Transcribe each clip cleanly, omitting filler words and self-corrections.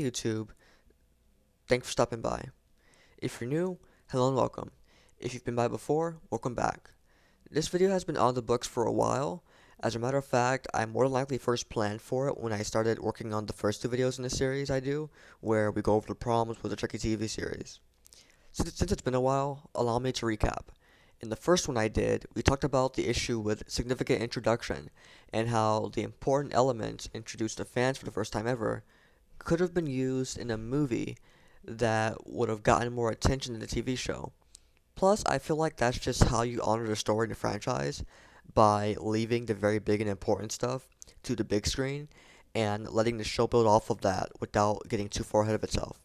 Hey YouTube, thanks for stopping by. If you're new, hello and welcome. If you've been by before, welcome back. This video has been on the books for a while. As a matter of fact, I more than likely first planned for it when I started working on the first two videos in the series I do, where we go over the problems with the Chucky TV series. Since it's been a while, allow me to recap. In the first one I did, we talked about the issue with significant introduction, and how the important elements introduced to fans for the first time ever could have been used in a movie that would have gotten more attention than the TV show. Plus, I feel like that's just how you honor the story in the franchise, by leaving the very big and important stuff to the big screen and letting the show build off of that without getting too far ahead of itself.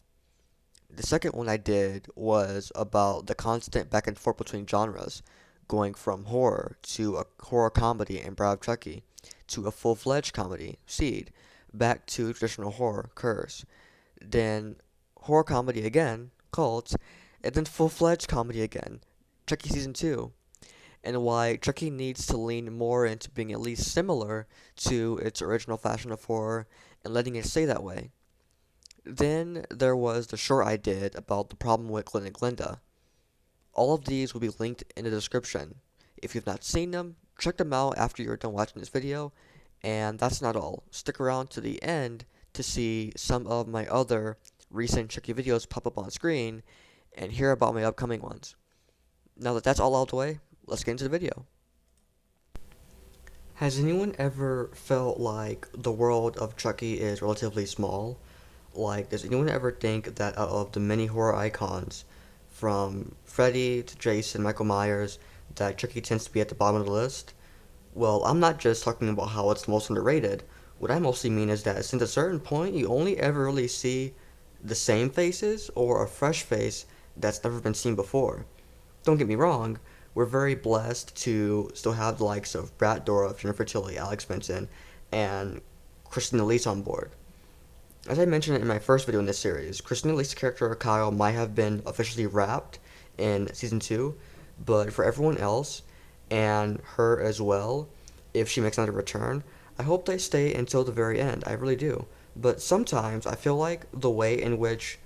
The second one I did was about the constant back and forth between genres, going from horror to a horror comedy and Bride of Chucky, to a full-fledged comedy, Seed, back to traditional horror, Curse, then horror comedy again, Cult, and then full-fledged comedy again, Chucky Season 2, and why Chucky needs to lean more into being at least similar to its original fashion of horror and letting it stay that way. Then there was the short I did about the problem with Glenn and Glinda. All of these will be linked in the description. If you've not seen them, check them out after you're done watching this video. And that's not all. Stick around to the end to see some of my other recent Chucky videos pop up on screen and hear about my upcoming ones. Now that that's all out of the way, let's get into the video. Has anyone ever felt like the world of Chucky is relatively small? Like, does anyone ever think that out of the many horror icons, from Freddy to Jason, Michael Myers, that Chucky tends to be at the bottom of the list? Well, I'm not just talking about how it's the most underrated. What I mostly mean is that since a certain point, you only ever really see the same faces or a fresh face that's never been seen before. Don't get me wrong, we're very blessed to still have the likes of Brad Dourif, Jennifer Tilly, Alex Vincent, and Christina Elise on board. As I mentioned in my first video in this series, Christina Elise's character Kyle might have been officially wrapped in Season 2, but for everyone else, and her as well, if she makes another return, I hope they stay until the very end, I really do. But sometimes I feel like the way in which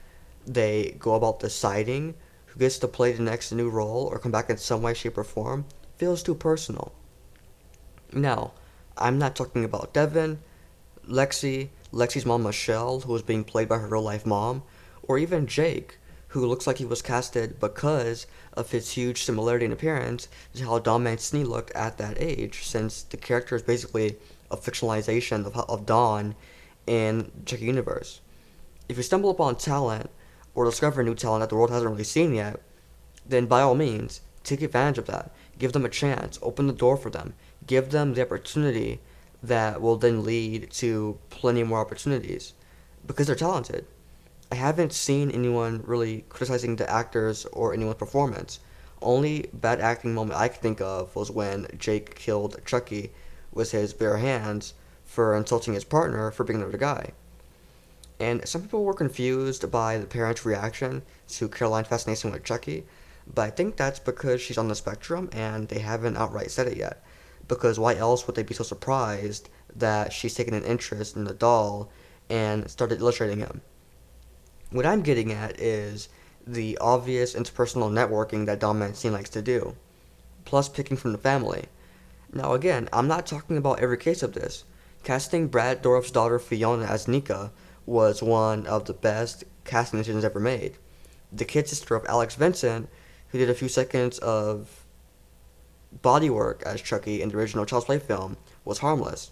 they go about deciding who gets to play the next new role or come back in some way, shape, or form feels too personal. Now, I'm not talking about Devin, Lexi's mom Michelle, who was being played by her real-life mom, or even Jake, who looks like he was casted because of his huge similarity in appearance to how Don Mancini looked at that age, since the character is basically a fictionalization of Don in Chucky universe. If you stumble upon talent, or discover new talent that the world hasn't really seen yet, then by all means, take advantage of that. Give them a chance, open the door for them, give them the opportunity that will then lead to plenty more opportunities, because they're talented. I haven't seen anyone really criticizing the actors or anyone's performance. Only bad acting moment I can think of was when Jake killed Chucky with his bare hands for insulting his partner for being another guy. And some people were confused by the parents' reaction to Caroline's fascination with Chucky, but I think that's because she's on the spectrum and they haven't outright said it yet. Because why else would they be so surprised that she's taken an interest in the doll and started illustrating him? What I'm getting at is the obvious interpersonal networking that Don Mancini likes to do, plus picking from the family. Now again, I'm not talking about every case of this. Casting Brad Dourif's daughter Fiona as Nika was one of the best casting decisions ever made. The kid sister of Alex Vincent, who did a few seconds of bodywork as Chucky in the original Child's Play film, was harmless.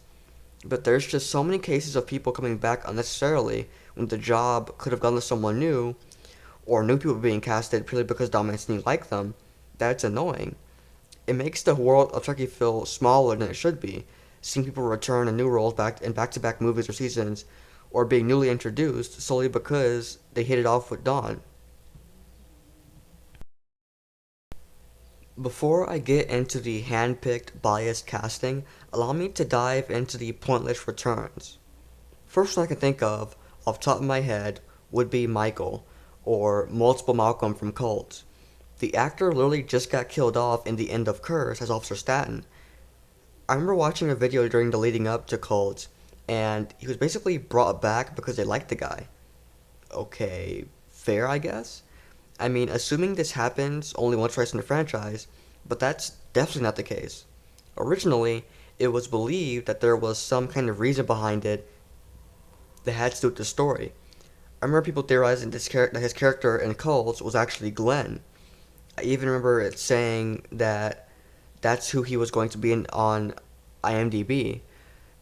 But there's just so many cases of people coming back unnecessarily when the job could have gone to someone new, or new people being casted purely because Don Mancini liked them, that's annoying. It makes the world of Chucky feel smaller than it should be, seeing people return in new roles in back-to-back movies or seasons, or being newly introduced solely because they hit it off with Don. Before I get into the hand-picked, biased casting, allow me to dive into the pointless returns. First one I can think of, off the top of my head, would be Michael, or Multiple Malcolm from Cult. The actor literally just got killed off in the end of Curse as Officer Staten. I remember watching a video during the leading up to Cult, and he was basically brought back because they liked the guy. okay, fair, I guess. I mean, assuming this happens only once or twice in the franchise, but that's definitely not the case. Originally, it was believed that there was some kind of reason behind it that had to do with the story. I remember people theorizing that his character in Cults was actually Glenn. I even remember it saying that that's who he was going to be on IMDb.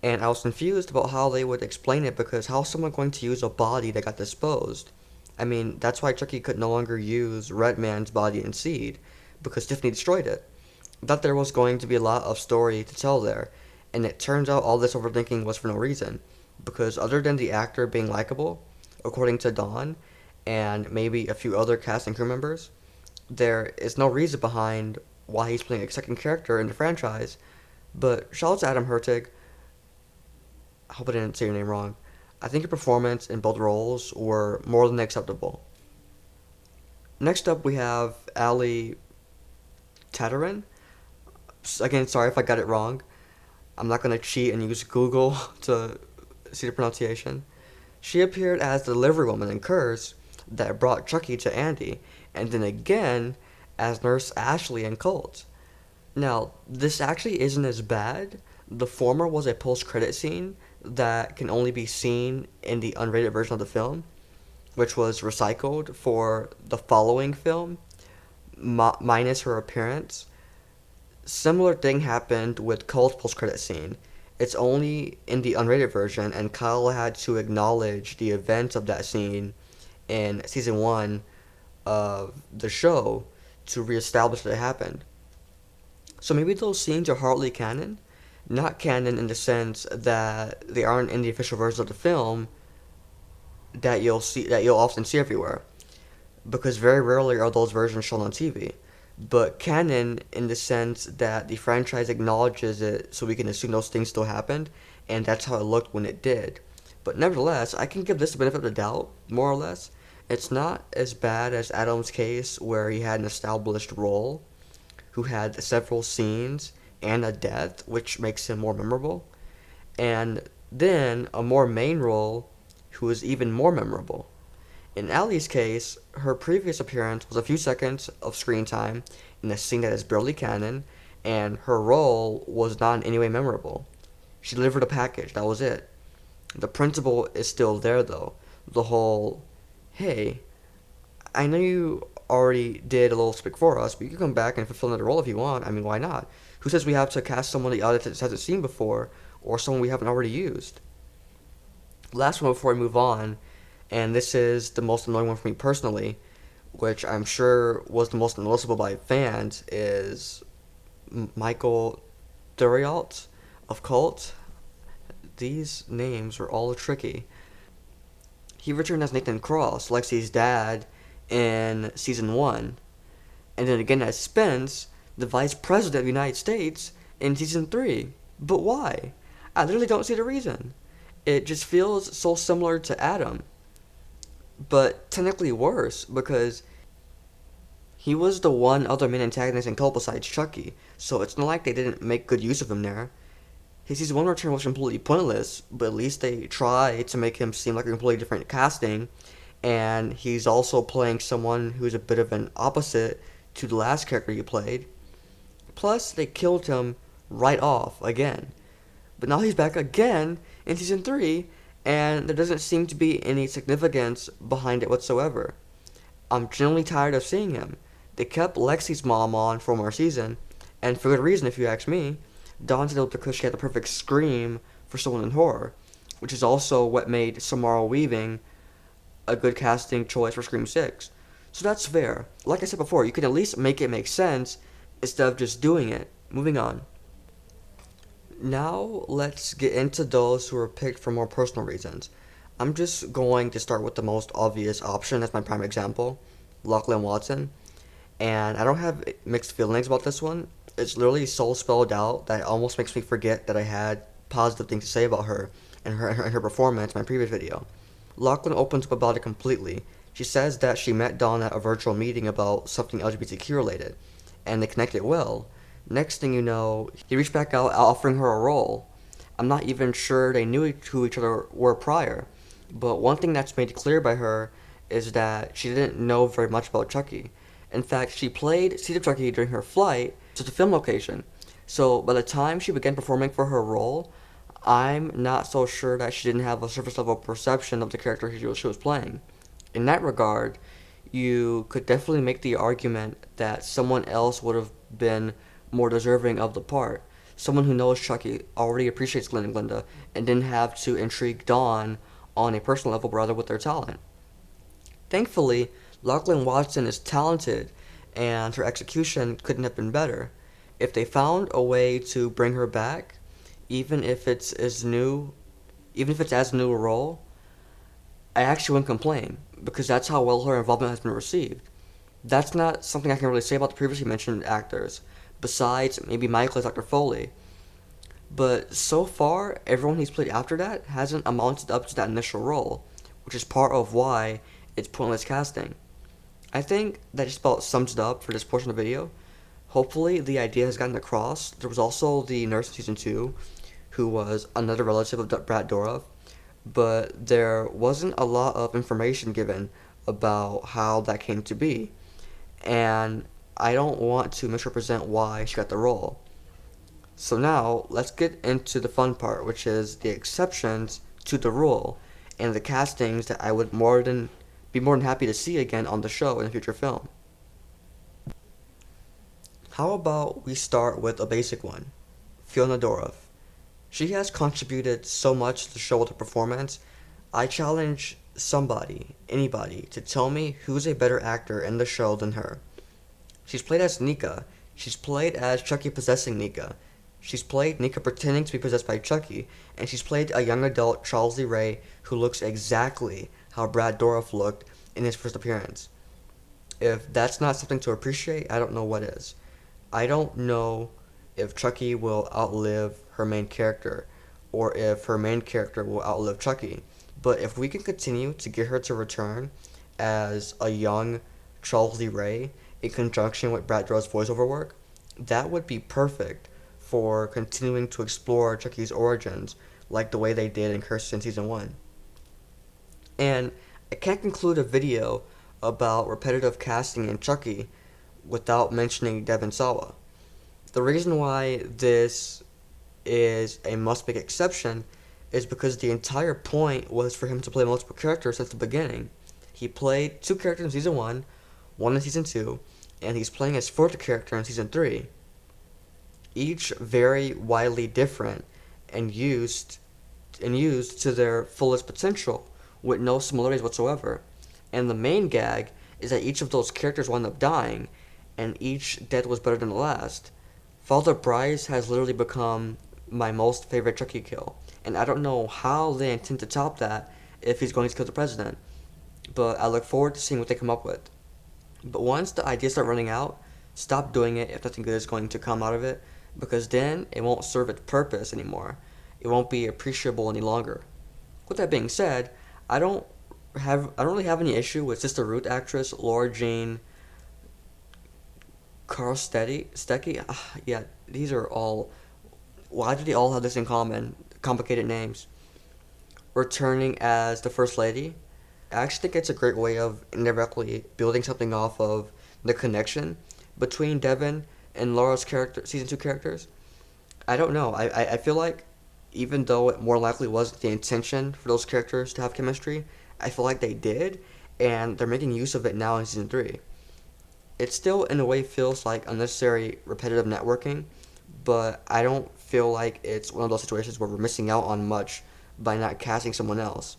And I was confused about how they would explain it because how's someone going to use a body that got disposed? I mean, that's why Chucky could no longer use Redman's body in Seed, because Tiffany destroyed it. I thought there was going to be a lot of story to tell there, and it turns out all this overthinking was for no reason. Because other than the actor being likable, according to Dawn, and maybe a few other cast and crew members, there is no reason behind why he's playing a second character in the franchise. But shout out to Adam Hertig. I hope I didn't say your name wrong. I think your performance in both roles were more than acceptable. Next up, we have Ali Tatarin. Again, sorry if I got it wrong. I'm not going to cheat and use Google to see the pronunciation. She appeared as the delivery woman in Curse that brought Chucky to Andy, and then again as Nurse Ashley in Cult. Now, this actually isn't as bad. The former was a post-credit scene that can only be seen in the unrated version of the film, which was recycled for the following film, minus her appearance. Similar thing happened with Cole's post-credit scene. It's only in the unrated version, and Kyle had to acknowledge the events of that scene in season 1 of the show to reestablish that it happened. So maybe those scenes are hardly canon. Not canon in the sense that they aren't in the official version of the film that you'll often see everywhere, because very rarely are those versions shown on TV. But canon in the sense that the franchise acknowledges it so we can assume those things still happened, and that's how it looked when it did. But nevertheless, I can give this the benefit of the doubt, more or less. It's not as bad as Adam's case, where he had an established role, who had several scenes and a death, which makes him more memorable, and then a more main role who is even more memorable. In Allie's case, her previous appearance was a few seconds of screen time in a scene that is barely canon, and her role was not in any way memorable. She delivered a package, that was it. The principle is still there though. The whole, hey, I know you already did a little speak for us, but you can come back and fulfill another role if you want. I mean, why not? Who says we have to cast someone the audience hasn't seen before, or someone we haven't already used? Last one before we move on, and this is the most annoying one for me personally, which I'm sure was the most noticeable by fans, is Michael Durialt of Cult. These names are all tricky. He returned as Nathan Cross, Lexi's dad, in season 1, and then again as Spence, the vice president of the United States, in season 3. But why? I literally don't see the reason. It just feels so similar to Adam, but technically worse, because he was the one other main antagonist in Cult besides Chucky, so it's not like they didn't make good use of him there. His season 1 return was completely pointless, but at least they tried to make him seem like a completely different casting, and he's also playing someone who's a bit of an opposite to the last character he played. Plus, they killed him right off again. But now he's back again in season 3, and there doesn't seem to be any significance behind it whatsoever. I'm genuinely tired of seeing him. They kept Lexi's mom on for one more season, and for good reason if you ask me. Dawn's able because she had the perfect scream for someone in horror, which is also what made Samara Weaving a good casting choice for Scream 6. So that's fair. Like I said before, you can at least make it make sense instead of just doing it. Moving on. Now let's get into those who were picked for more personal reasons. I'm just going to start with the most obvious option as my prime example, Lachlan Watson. And I don't have mixed feelings about this one. It's literally so spelled out that it almost makes me forget that I had positive things to say about her and her performance in my previous video. Lachlan opens up about it completely. She says that she met Dawn at a virtual meeting about something LGBTQ related, and they connected well. Next thing you know, he reached back out offering her a role. I'm not even sure they knew who each other were prior, but one thing that's made clear by her is that she didn't know very much about Chucky. In fact, she played Seed of Chucky during her flight to the film location. So by the time she began performing for her role, I'm not so sure that she didn't have a surface level perception of the character she was playing. In that regard, you could definitely make the argument that someone else would have been more deserving of the part. Someone who knows Chucky, already appreciates Glenn and Glinda, and didn't have to intrigue Dawn on a personal level, but rather with their talent. Thankfully, Lachlan Watson is talented, and her execution couldn't have been better. If they found a way to bring her back, even if it's as new, even if it's as new a role, I actually wouldn't complain because that's how well her involvement has been received. That's not something I can really say about the previously mentioned actors, besides maybe Michael as Dr. Foley. But so far, everyone he's played after that hasn't amounted up to that initial role, which is part of why it's pointless casting. I think that just about sums it up for this portion of the video. Hopefully, the idea has gotten across. There was also the nurse in season 2, who was another relative of Brad Dourif, but there wasn't a lot of information given about how that came to be, and I don't want to misrepresent why she got the role. So now, let's get into the fun part, which is the exceptions to the rule, and the castings that I would be more than happy to see again on the show in a future film. How about we start with a basic one, Fiona Dourif. She has contributed so much to the show with her performance. I challenge anybody, to tell me who's a better actor in the show than her. She's played as Nika. She's played as Chucky possessing Nika. She's played Nika pretending to be possessed by Chucky, and she's played a young adult Charles Lee Ray who looks exactly how Brad Dourif looked in his first appearance. If that's not something to appreciate, I don't know what is. I don't know if Chucky will outlive her main character, or if her main character will outlive Chucky. But if we can continue to get her to return as a young Charles Lee Ray in conjunction with Brad Dourif's voiceover work, that would be perfect for continuing to explore Chucky's origins like the way they did in Cursed in Season 1. And I can't conclude a video about repetitive casting in Chucky without mentioning Devon Sawa. The reason why this is a must-make exception is because the entire point was for him to play multiple characters since the beginning. He played 2 characters in Season 1, 1 in Season 2, and he's playing his 4th character in Season 3. Each very widely different and used to their fullest potential with no similarities whatsoever. And the main gag is that each of those characters wound up dying, and each death was better than the last. Father Bryce has literally become my most favorite Chucky kill, and I don't know how they intend to top that if he's going to kill the president, but I look forward to seeing what they come up with. But once the ideas start running out, stop doing it if nothing good is going to come out of it, because then it won't serve its purpose anymore. It won't be appreciable any longer. With that being said, I don't really have any issue with Sister Ruth actress Laura Jean Stecky. Yeah, these are all. Why do they all have this in common? Complicated names. Returning as the First Lady. I actually think it's a great way of indirectly building something off of the connection between Devon and Laura's season 2 characters. I don't know. I feel like even though it more likely wasn't the intention for those characters to have chemistry, I feel like they did, and they're making use of it now in Season 3. It still, in a way, feels like unnecessary repetitive networking, but I don't feel like it's one of those situations where we're missing out on much by not casting someone else.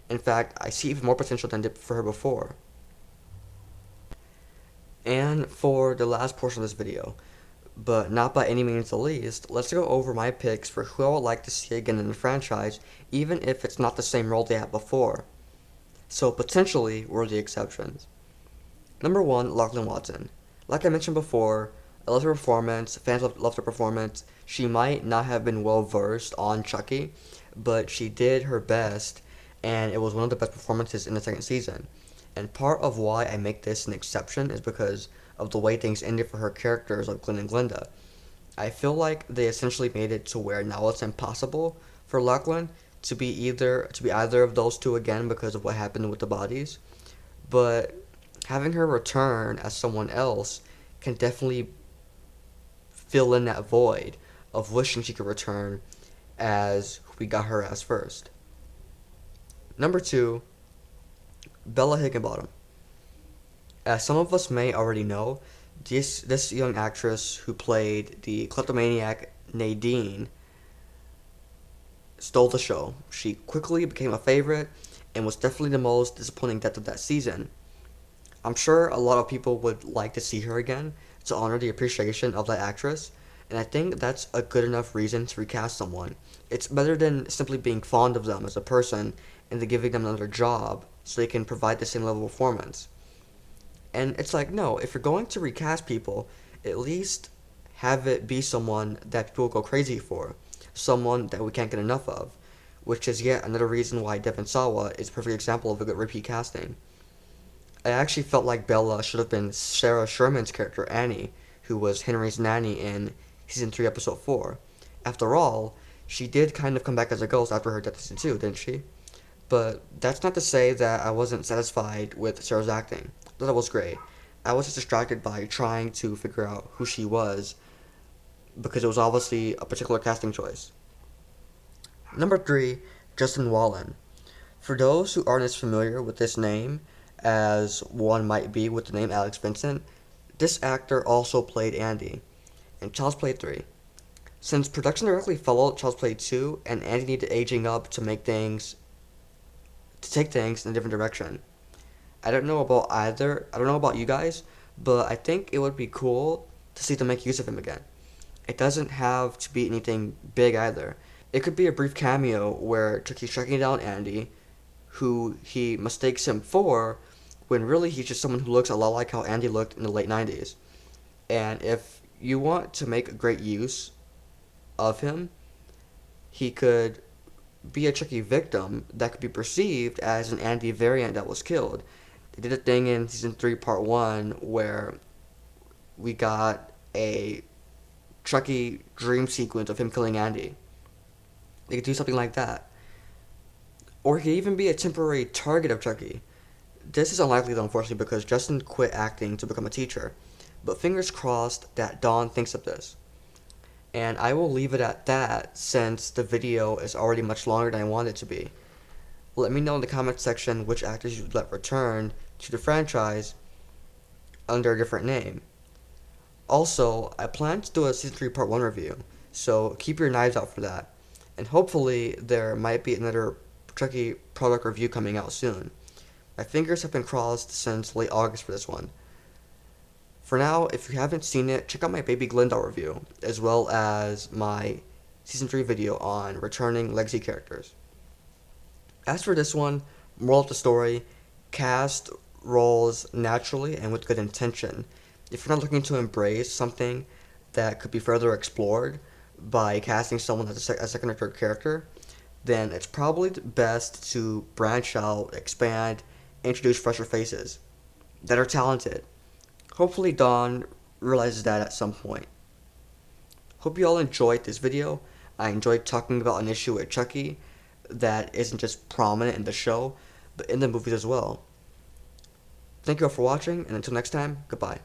In fact, I see even more potential than did for her before. And for the last portion of this video, but not by any means the least, let's go over my picks for who I would like to see again in the franchise, even if it's not the same role they had before. So potentially were the exceptions. Number 1, Lachlan Watson. Like I mentioned before, I love her performance, fans loved her performance. She might not have been well versed on Chucky, but she did her best, and it was one of the best performances in the 2nd season. And part of why I make this an exception is because of the way things ended for her characters like Glenn and Glinda. I feel like they essentially made it to where now it's impossible for Lachlan to be either of those two again because of what happened with the bodies, but having her return as someone else can definitely fill in that void of wishing she could return as we got her as first. Number 2, Bella Higginbottom. As some of us may already know, this young actress who played the kleptomaniac Nadine stole the show. She quickly became a favorite and was definitely the most disappointing death of that season. I'm sure a lot of people would like to see her again to honor the appreciation of that actress, and I think that's a good enough reason to recast someone. It's better than simply being fond of them as a person and then giving them another job so they can provide the same level of performance. And it's like, no, if you're going to recast people, at least have it be someone that people go crazy for, someone that we can't get enough of, which is yet another reason why Devon Sawa is a perfect example of a good repeat casting. I actually felt like Bella should have been Sarah Sherman's character, Annie, who was Henry's nanny in Season 3, Episode 4. After all, she did kind of come back as a ghost after her death in Season 2, didn't she? But that's not to say that I wasn't satisfied with Sarah's acting. I thought it was great. I was just distracted by trying to figure out who she was because it was obviously a particular casting choice. Number 3, Justin Wallen. For those who aren't as familiar with this name as one might be with the name Alex Vincent, this actor also played Andy in Child's Play 3. Since production directly followed Child's Play 2 and Andy needed aging up to take things in a different direction. I don't know about you guys, but I think it would be cool to see them make use of him again. It doesn't have to be anything big either. It could be a brief cameo where Chucky's tracking down Andy, who he mistakes him for, when really he's just someone who looks a lot like how Andy looked in the late 90s. And if you want to make a great use of him, he could be a Chucky victim that could be perceived as an Andy variant that was killed. They did a thing in Season 3, Part 1, where we got a Chucky dream sequence of him killing Andy. They could do something like that. Or he could even be a temporary target of Chucky. This is unlikely though, unfortunately, because Justin quit acting to become a teacher. But fingers crossed that Dawn thinks of this. And I will leave it at that since the video is already much longer than I want it to be. Let me know in the comment section which actors you'd let return to the franchise under a different name. Also, I plan to do a Season 3 Part 1 review, so keep your knives out for that. And hopefully there might be another Chucky product review coming out soon. My fingers have been crossed since late August for this one. For now, if you haven't seen it, check out my Baby Glinda review, as well as my Season 3 video on returning legacy characters. As for this one, moral of the story, cast roles naturally and with good intention. If you're not looking to embrace something that could be further explored by casting someone as a second or third character, then it's probably best to branch out, expand, introduce fresher faces that are talented. Hopefully Dawn realizes that at some point. Hope you all enjoyed this video. I enjoyed talking about an issue with Chucky that isn't just prominent in the show, but in the movies as well. Thank you all for watching, and until next time, goodbye.